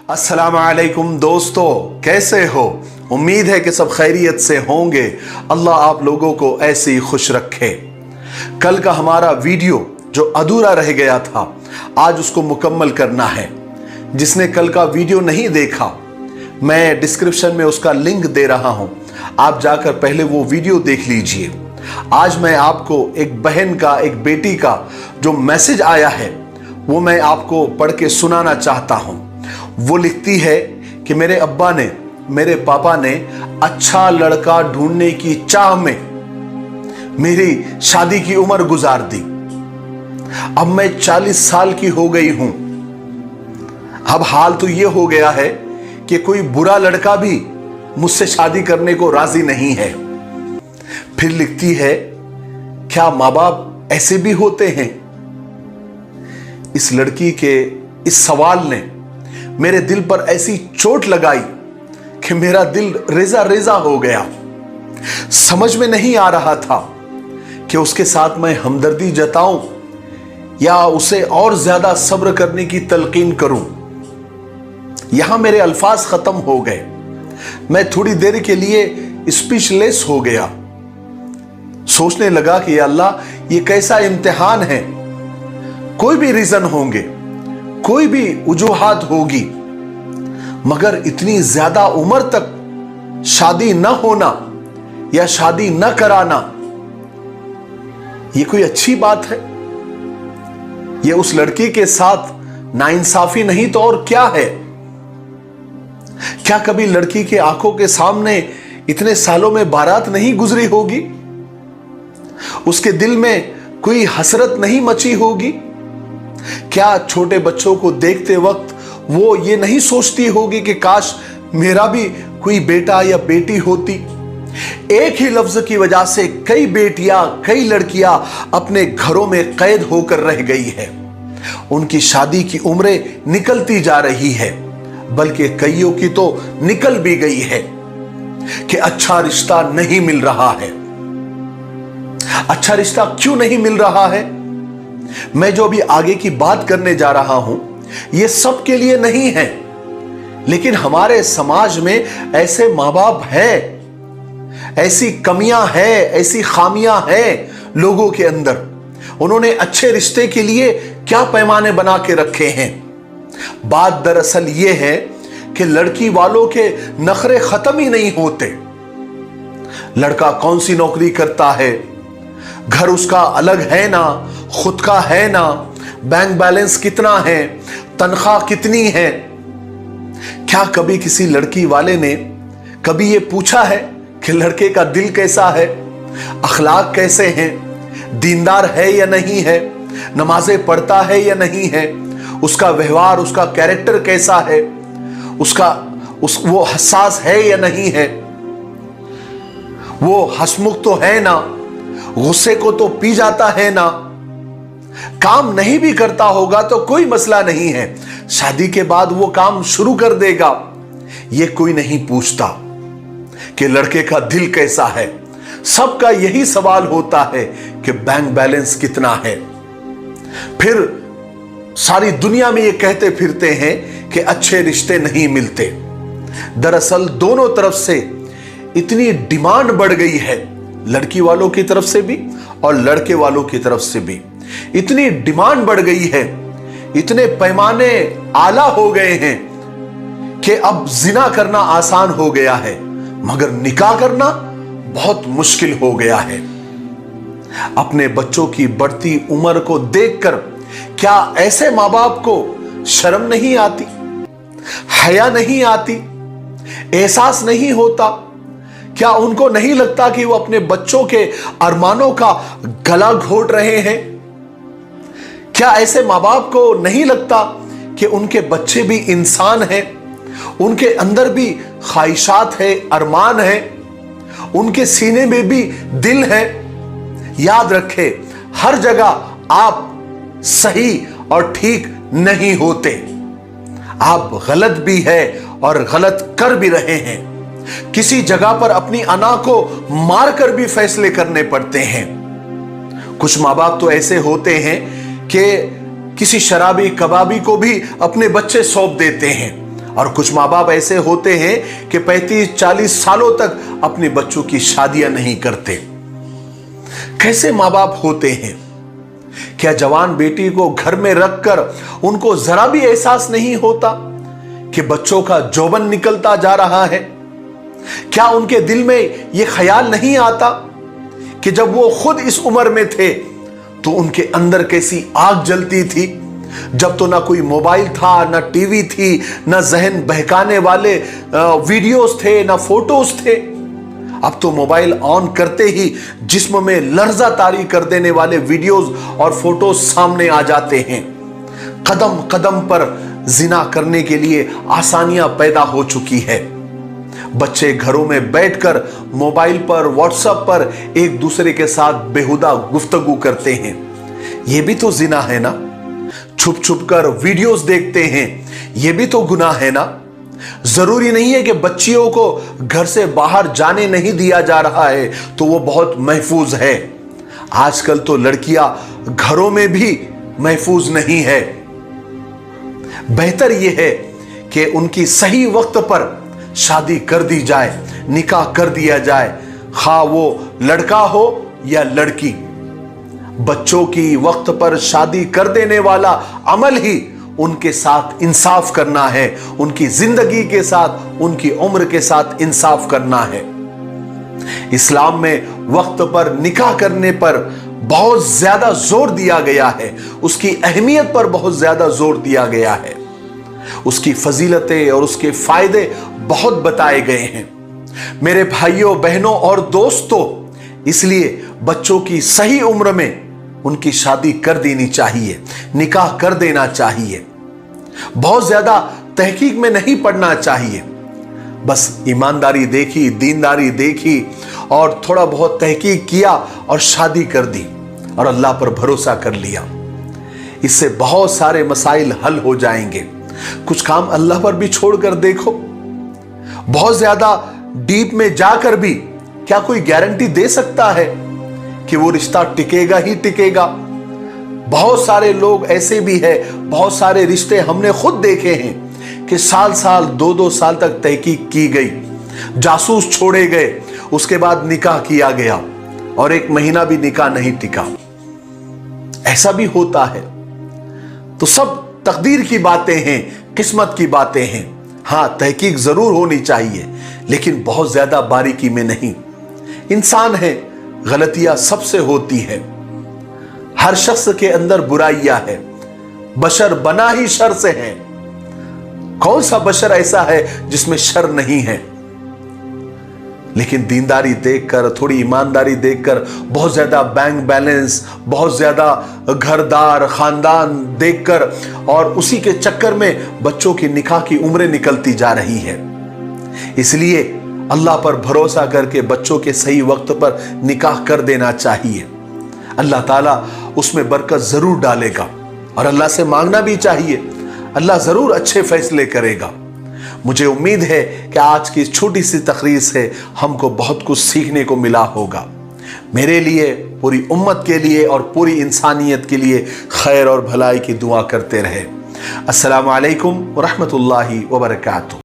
अस्सलाम वालेकुम दोस्तों, कैसे हो? उम्मीद है कि सब खैरियत से होंगे। अल्लाह आप लोगों को ऐसे ही खुश रखे। कल का हमारा वीडियो जो अधूरा रह गया था, आज उसको मुकम्मल करना है। जिसने कल का वीडियो नहीं देखा, मैं डिस्क्रिप्शन में उसका लिंक दे रहा हूं, आप जाकर पहले वो वीडियो देख लीजिए। आज मैं आपको एक बहन का, एक बेटी का जो मैसेज आया है वो मैं आपको पढ़ के सुनाना चाहता हूं। वो लिखती है कि मेरे अब्बा ने, मेरे पापा ने अच्छा लड़का ढूंढने की चाह में मेरी शादी की उम्र गुजार दी। अब मैं 40 साल की हो गई हूं। अब हाल तो यह हो गया है कि कोई बुरा लड़का भी मुझसे शादी करने को राजी नहीं है। फिर लिखती है, क्या माँ बाप ऐसे भी होते हैं? इस लड़की के इस सवाल ने मेरे दिल पर ऐसी चोट लगाई कि मेरा दिल रेजा रेजा हो गया। समझ में नहीं आ रहा था कि उसके साथ मैं हमदर्दी जताऊं या उसे और ज्यादा सब्र करने की तलकीन करूं। यहां मेरे अल्फाज खत्म हो गए। मैं थोड़ी देर के लिए स्पीचलेस हो गया। सोचने लगा कि या अल्लाह, ये कैसा इम्तिहान है। कोई भी रीजन होंगे, कोई भी वजूहात होगी, मगर इतनी ज्यादा उम्र तक शादी न होना या शादी न कराना, यह कोई अच्छी बात है? यह उस लड़की के साथ नाइंसाफी नहीं तो और क्या है? क्या कभी लड़की के आंखों के सामने इतने सालों में बारात नहीं गुजरी होगी? उसके दिल में कोई हसरत नहीं मची होगी? क्या छोटे बच्चों को देखते वक्त वो ये नहीं सोचती होगी कि काश मेरा भी कोई बेटा या बेटी होती? एक ही लफ्ज की वजह से कई बेटियां, कई लड़कियां अपने घरों में कैद होकर रह गई है। उनकी शादी की उम्रें निकलती जा रही है, बल्कि कईयों की तो निकल भी गई है कि अच्छा रिश्ता नहीं मिल रहा है। अच्छा रिश्ता क्यों नहीं मिल रहा है? मैं जो अभी आगे की बात करने जा रहा हूं, यह सब के लिए नहीं है, लेकिन हमारे समाज में ऐसे मां बाप हैं, ऐसी कमियां हैं, ऐसी खामियां हैं लोगों के अंदर। उन्होंने अच्छे रिश्ते के लिए क्या पैमाने बना के रखे हैं। बात दरअसल यह है कि लड़की वालों के नखरे खत्म ही नहीं होते। लड़का कौन सी नौकरी करता है, घर उसका अलग है ना, खुद का है ना, बैंक बैलेंस कितना है, तनख्वाह कितनी है। क्या कभी किसी लड़की वाले ने कभी यह पूछा है कि लड़के का दिल कैसा है, अखलाक कैसे हैं, दीनदार है या नहीं है, नमाजें पढ़ता है या नहीं है, उसका व्यवहार, उसका कैरेक्टर कैसा है, वो हसास है या नहीं है, वो हंसमुख तो है ना, गुस्से को तो पी जाता है ना। काम नहीं भी करता होगा तो कोई मसला नहीं है, शादी के बाद वो काम शुरू कर देगा। ये कोई नहीं पूछता कि लड़के का दिल कैसा है। सबका यही सवाल होता है कि बैंक बैलेंस कितना है। फिर सारी दुनिया में ये कहते फिरते हैं कि अच्छे रिश्ते नहीं मिलते। दरअसल दोनों तरफ से इतनी डिमांड बढ़ गई है, लड़की वालों की तरफ से भी और लड़के वालों की तरफ से भी इतनी डिमांड बढ़ गई है, इतने पैमाने आला हो गए हैं कि अब जिना करना आसान हो गया है, मगर निकाह करना बहुत मुश्किल हो गया है। अपने बच्चों की बढ़ती उम्र को देखकर क्या ऐसे मां बाप को शर्म नहीं आती, हया नहीं आती, एहसास नहीं होता? क्या उनको नहीं लगता कि वो अपने बच्चों के अरमानों का गला घोट रहे हैं? क्या ऐसे माँ बाप को नहीं लगता कि उनके बच्चे भी इंसान हैं, उनके अंदर भी ख्वाहिशात है, अरमान है, उनके सीने में भी दिल है? याद रखें, हर जगह आप सही और ठीक नहीं होते। आप गलत भी है और गलत कर भी रहे हैं। किसी जगह पर अपनी अना को मारकर भी फैसले करने पड़ते हैं। कुछ माँ बाप तो ऐसे होते हैं कि किसी शराबी कबाबी को भी अपने बच्चे सौंप देते हैं। और कुछ माँ बाप ऐसे होते हैं कि 35-40 सालों तक अपने बच्चों की शादियां नहीं करते। कैसे माँ बाप होते हैं? क्या जवान बेटी को घर में रखकर उनको जरा भी एहसास नहीं होता कि बच्चों का यौवन निकलता जा रहा है? क्या उनके दिल में यह ख्याल नहीं आता कि जब वो खुद इस उम्र में थे तो उनके अंदर कैसी आग जलती थी? जब तो ना कोई मोबाइल था, ना टीवी थी, ना जहन बहकाने वाले वीडियोस थे, ना फोटोज थे। अब तो मोबाइल ऑन करते ही जिस्म में लर्जा तारी कर देने वाले वीडियोस और फोटोज सामने आ जाते हैं। कदम कदम पर जिना करने के लिए आसानियां पैदा हो चुकी है। बच्चे घरों में बैठकर मोबाइल पर, व्हाट्सएप पर एक दूसरे के साथ बेहुदा गुफ्तगू करते हैं। यह भी तो जिना है ना। छुप छुप कर वीडियोस देखते हैं, यह भी तो गुनाह है ना। जरूरी नहीं है कि बच्चियों को घर से बाहर जाने नहीं दिया जा रहा है तो वो बहुत महफूज है। आजकल तो लड़कियां घरों में भी महफूज नहीं है। बेहतर यह है कि उनकी सही वक्त पर शादी कर दी जाए, निकाह कर दिया जाए, खा वो लड़का हो या लड़की। बच्चों की वक्त पर शादी कर देने वाला अमल ही उनके साथ इंसाफ करना है, उनकी जिंदगी के साथ, उनकी उम्र के साथ इंसाफ करना है। इस्लाम में वक्त पर निकाह करने पर बहुत ज्यादा जोर दिया गया है, उसकी अहमियत पर बहुत ज्यादा जोर दिया गया है, उसकी फजीलतें और उसके फायदे बहुत बताए गए हैं। मेरे भाइयों, बहनों और दोस्तों, इसलिए बच्चों की सही उम्र में उनकी शादी कर देनी चाहिए, निकाह कर देना चाहिए। बहुत ज्यादा तहकीक में नहीं पड़ना चाहिए। बस ईमानदारी देखी, दीनदारी देखी और थोड़ा बहुत तहकीक किया और शादी कर दी और अल्लाह पर भरोसा कर लिया। इससे बहुत सारे मसाइल हल हो जाएंगे। कुछ काम अल्लाह पर भी छोड़कर देखो। बहुत ज्यादा डीप में जाकर भी क्या कोई गारंटी दे सकता है कि वो रिश्ता टिकेगा ही टिकेगा? बहुत सारे लोग ऐसे भी हैं, बहुत सारे रिश्ते हमने खुद देखे हैं कि साल साल, 2-2 साल तक तहकीक की गई, जासूस छोड़े गए, उसके बाद निकाह किया गया और 1 महीना भी निकाह नहीं टिका। ऐसा भी होता है। तो सब तकदीर की बातें हैं, किस्मत की बातें हैं। हां, तहकीक जरूर होनी चाहिए, लेकिन बहुत ज्यादा बारीकी में नहीं। इंसान है, गलतियां सबसे होती है। हर शख्स के अंदर बुराइयां है। बशर बना ही शर से है। कौन सा बशर ऐसा है जिसमें शर नहीं है? लेकिन दीनदारी देखकर, थोड़ी ईमानदारी देखकर, बहुत ज्यादा बैंक बैलेंस, बहुत ज्यादा घरदार खानदान देखकर और उसी के चक्कर में बच्चों की निकाह की उम्रें निकलती जा रही है। इसलिए अल्लाह पर भरोसा करके बच्चों के सही वक्त पर निकाह कर देना चाहिए। अल्लाह ताला उसमें बरकत जरूर डालेगा और अल्लाह से मांगना भी चाहिए। अल्लाह जरूर अच्छे फैसले करेगा। मुझे उम्मीद है कि आज की छोटी सी तकरीर से हमको बहुत कुछ सीखने को मिला होगा। मेरे लिए, पूरी उम्मत के लिए और पूरी इंसानियत के लिए खैर और भलाई की दुआ करते रहे। अस्सलामु अलैकुम व रहमतुल्लाहि व बरकातुहू।